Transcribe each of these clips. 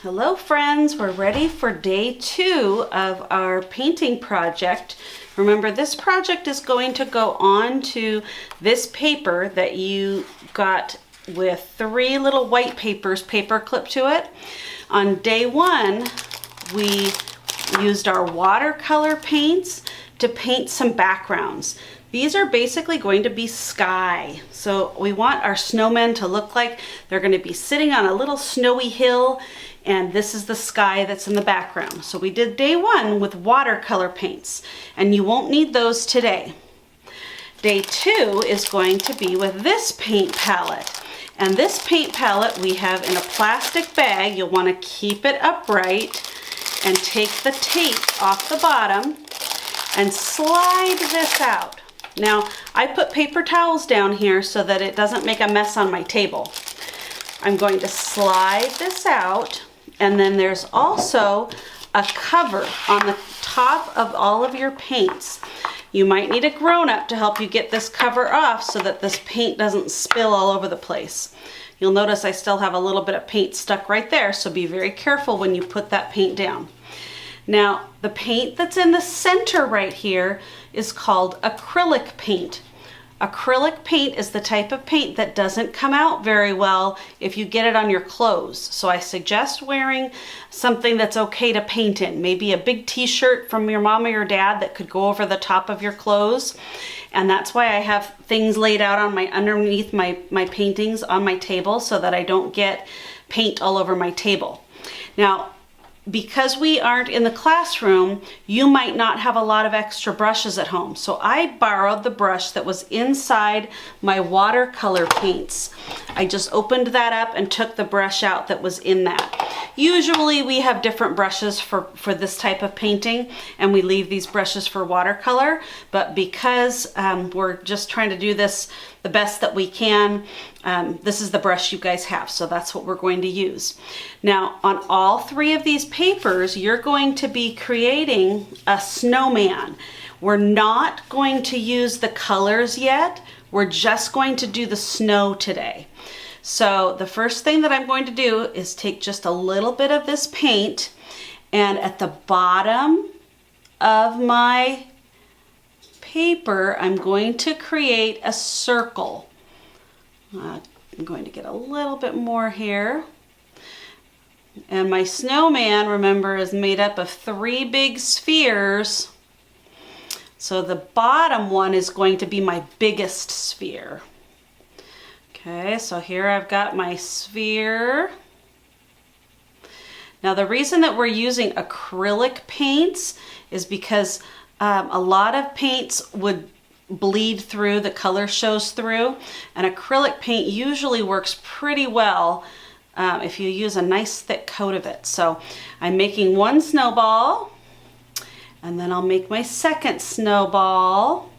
Hello friends, we're ready for day 2 of our painting project. Remember, this project is going to go on to this paper that you got with 3 little white papers paper clipped to it. On day 1, we used our watercolor paints to paint some backgrounds. These are basically going to be sky. So we want our snowmen to look like they're going to be sitting on a little snowy hill, and this is the sky that's in the background. So we did day 1 with watercolor paints, and you won't need those today. Day 2 is going to be with this paint palette. And this paint palette we have in a plastic bag. You'll want to keep it upright and take the tape off the bottom and slide this out. Now, I put paper towels down here so that it doesn't make a mess on my table. I'm going to slide this out, and then there's also a cover on the top of all of your paints. You might need a grown-up to help you get this cover off so that this paint doesn't spill all over the place. You'll notice I still have a little bit of paint stuck right there, so be very careful when you put that paint down. Now, the paint that's in the center right here is called acrylic paint. Acrylic paint is the type of paint that doesn't come out very well if you get it on your clothes. So I suggest wearing something that's okay to paint in. Maybe a big t-shirt from your mom or your dad that could go over the top of your clothes. And that's why I have things laid out on underneath my paintings on my table so that I don't get paint all over my table. Now, because we aren't in the classroom, you might not have a lot of extra brushes at home. So I borrowed the brush that was inside my watercolor paints. I just opened that up and took the brush out that was in that. Usually we have different brushes for this type of painting, and we leave these brushes for watercolor, but because we're just trying to do this the best that we can, this is the brush you guys have, so that's what we're going to use. Now, on all 3 of these papers, you're going to be creating a snowman. We're not going to use the colors yet. We're just going to do the snow today. So the first thing that I'm going to do is take just a little bit of this paint, and at the bottom of my paper, I'm going to create a circle. I'm going to get a little bit more here. And my snowman, remember, is made up of 3 big spheres. So the bottom one is going to be my biggest sphere. Okay, so here I've got my sphere. Now the reason that we're using acrylic paints is because a lot of paints would bleed through, the color shows through, and acrylic paint usually works pretty well if you use a nice thick coat of it. So I'm making 1 snowball, and then I'll make my second snowball.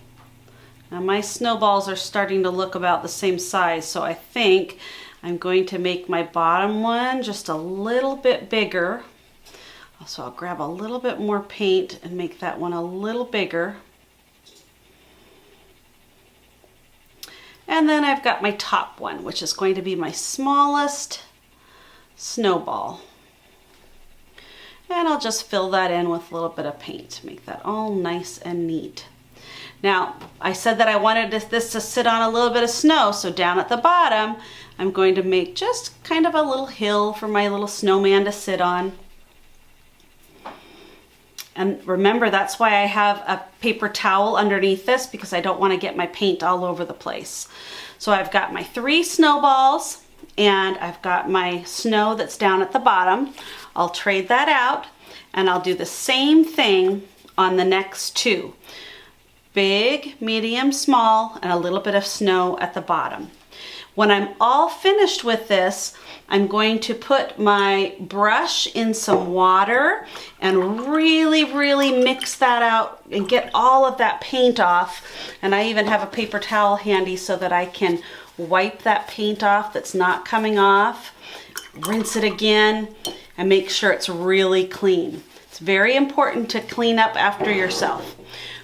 Now my snowballs are starting to look about the same size, so I think I'm going to make my bottom one just a little bit bigger. So I'll grab a little bit more paint and make that one a little bigger. And then I've got my top one, which is going to be my smallest snowball. And I'll just fill that in with a little bit of paint, make that all nice and neat. Now, I said that I wanted this to sit on a little bit of snow, so down at the bottom, I'm going to make just kind of a little hill for my little snowman to sit on. And remember, that's why I have a paper towel underneath this, because I don't want to get my paint all over the place. So I've got my 3 snowballs, and I've got my snow that's down at the bottom. I'll trade that out, and I'll do the same thing on the next 2. Big, medium, small, and a little bit of snow at the bottom. When I'm all finished with this, I'm going to put my brush in some water and really mix that out and get all of that paint off. And I even have a paper towel handy so that I can wipe that paint off that's not coming off, rinse it again, and make sure it's really clean. It's very important to clean up after yourself.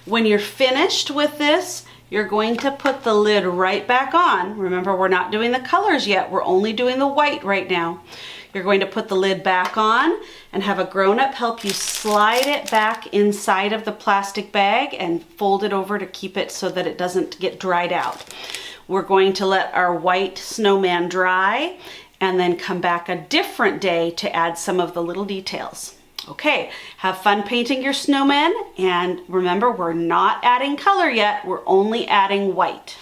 When you're finished with this, you're going to put the lid right back on. Remember, we're not doing the colors yet. We're only doing the white right now. You're going to put the lid back on and have a grown-up help you slide it back inside of the plastic bag and fold it over to keep it so that it doesn't get dried out. We're going to let our white snowman dry and then come back a different day to add some of the little details. Okay, have fun painting your snowman, and remember, we're not adding color yet, we're only adding white.